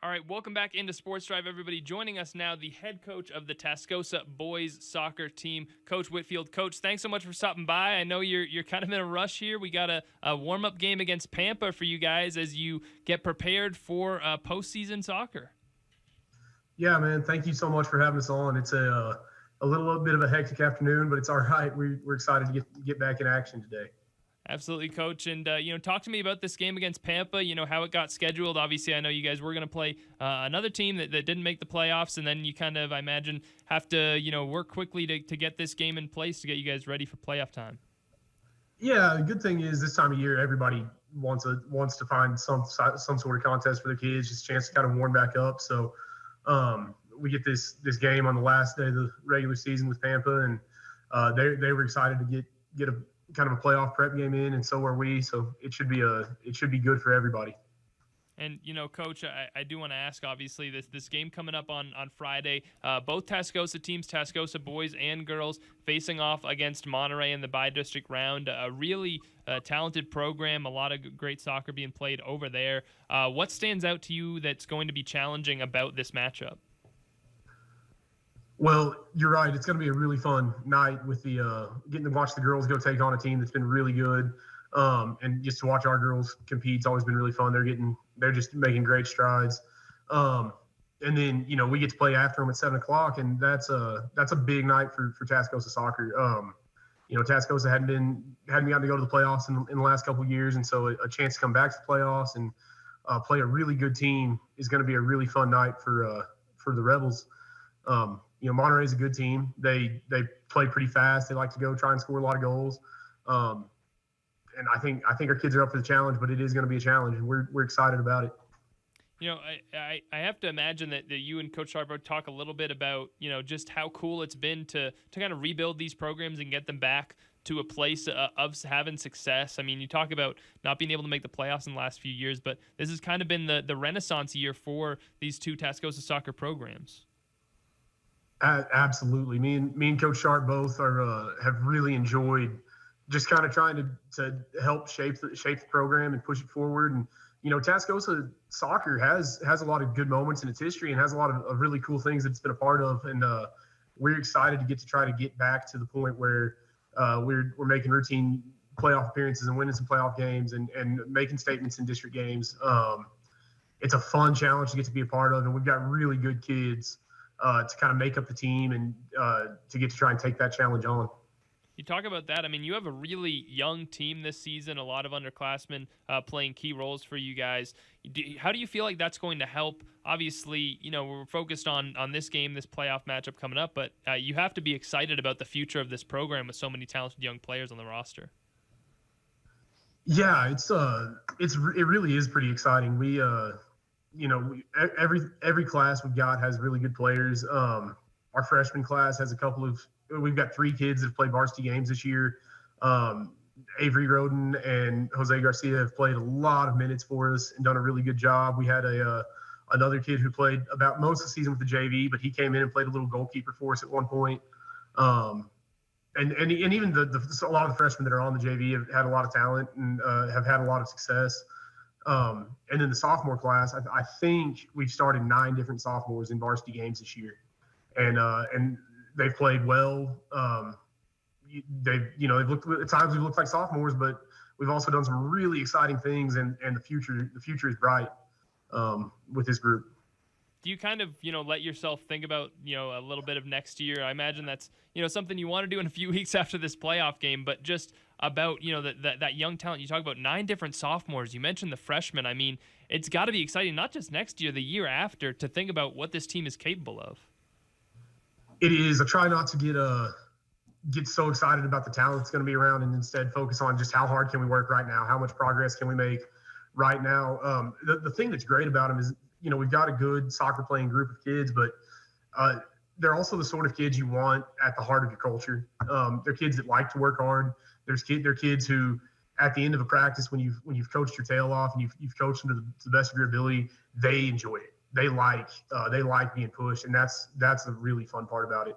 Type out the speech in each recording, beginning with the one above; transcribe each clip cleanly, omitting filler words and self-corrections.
All right, welcome back into Sports Drive, everybody. Joining us now, the head coach of the Tascosa boys soccer team, Coach Whitfield. Coach, thanks so much for stopping by. I know you're kind of in a rush here. We got a warm-up game against Pampa for you guys as you get prepared for postseason soccer. Yeah, man. Thank you so much for having us on. It's a little bit of a hectic afternoon, but it's all right. We're excited to get back in action today. Absolutely, Coach. And, talk to me about this game against Pampa, how it got scheduled. Obviously, I know you guys were going to play another team that didn't make the playoffs, and then you kind of, I imagine, have to, work quickly to get this game in place to get you guys ready for playoff time. Yeah, the good thing is this time of year, everybody wants to find some sort of contest for their kids, just a chance to kind of warm back up. So we get this game on the last day of the regular season with Pampa, and they were excited to get a kind of a playoff prep game in, and so are we. So it should be good for everybody. And, Coach, I do want to ask, obviously, this game coming up on Friday, both Tascosa teams, Tascosa boys and girls, facing off against Monterey in the bi-district round. A really talented program, a lot of great soccer being played over there. What stands out to you that's going to be challenging about this matchup? Well, you're right. It's going to be a really fun night with the getting to watch the girls go take on a team that's been really good, and just to watch our girls compete. It's always been really fun. They're just making great strides, and then we get to play after them at 7:00, and that's a big night for Tascosa soccer. Tascosa hadn't gotten to go to the playoffs in the last couple of years, and so a chance to come back to the playoffs and play a really good team is going to be a really fun night for the Rebels. Monterey is a good team. They play pretty fast. They like to go try and score a lot of goals. And I think our kids are up for the challenge, but it is going to be a challenge, and we're excited about it. I have to imagine that you and Coach Sharp talk a little bit about, just how cool it's been to kind of rebuild these programs and get them back to a place of having success. I mean, you talk about not being able to make the playoffs in the last few years, but this has kind of been the renaissance year for these two Tascosa soccer programs. Absolutely. Me and Coach Sharp both have really enjoyed just kind of trying to help shape the program and push it forward. And Tascosa soccer has a lot of good moments in its history and has a lot of really cool things that it's been a part of. And we're excited to try to get back to the point where we're making routine playoff appearances and winning some playoff games and making statements in district games. It's a fun challenge to get to be a part of, and we've got really good kids to kind of make up the team and to get to try and take that challenge on. You talk about that. I mean, you have a really young team this season, a lot of underclassmen playing key roles for you guys. How do you feel like that's going to help? Obviously, we're focused on this game, this playoff matchup coming up, but you have to be excited about the future of this program with so many talented young players on the roster. Yeah, it really is pretty exciting. We every class we've got has really good players. Our freshman class has we've got 3 kids that have played varsity games this year. Avery Roden and Jose Garcia have played a lot of minutes for us and done a really good job. We had another kid who played about most of the season with the JV, but he came in and played a little goalkeeper for us at one point. And even a lot of the freshmen that are on the JV have had a lot of talent and have had a lot of success. And then the sophomore class, I think we've started 9 different sophomores in varsity games this year, and they've played well. They've looked at times we've looked like sophomores, but we've also done some really exciting things, and the future is bright with this group. Do you kind of, let yourself think about, a little bit of next year? I imagine that's, something you want to do in a few weeks after this playoff game, but just about, that young talent. You talk about 9 different sophomores. You mentioned the freshmen. I mean, it's got to be exciting, not just next year, the year after, to think about what this team is capable of. It is. I try not to get so excited about the talent that's going to be around, and instead focus on just how hard can we work right now? How much progress can we make right now? The thing that's great about them is, we've got a good soccer playing group of kids, but they're also the sort of kids you want at the heart of your culture. They're kids that like to work hard. They're kids who, at the end of a practice, when you've coached your tail off and you've coached them to the best of your ability, they enjoy it. They like being pushed, and that's the really fun part about it.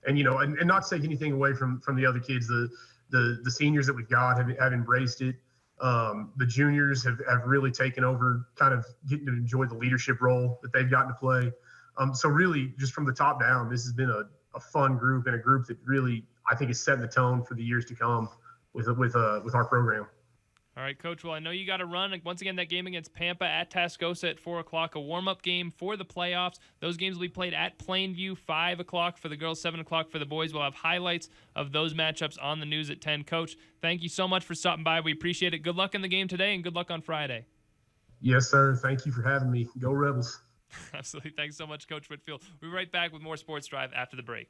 And and not to take anything away from the other kids, the seniors that we've got have embraced it. The juniors have really taken over, kind of getting to enjoy the leadership role that they've gotten to play. So really, just from the top down, this has been a fun group, and a group that really, I think, is setting the tone for the years to come with our program. All right, Coach. Well, I know you got to run. Once again, that game against Pampa at Tascosa at 4 o'clock, a warm-up game for the playoffs. Those games will be played at Plainview, 5 o'clock for the girls, 7 o'clock for the boys. We'll have highlights of those matchups on the news at 10. Coach, thank you so much for stopping by. We appreciate it. Good luck in the game today, and good luck on Friday. Yes, sir. Thank you for having me. Go Rebels. Absolutely. Thanks so much, Coach Whitfield. We'll be right back with more Sports Drive after the break.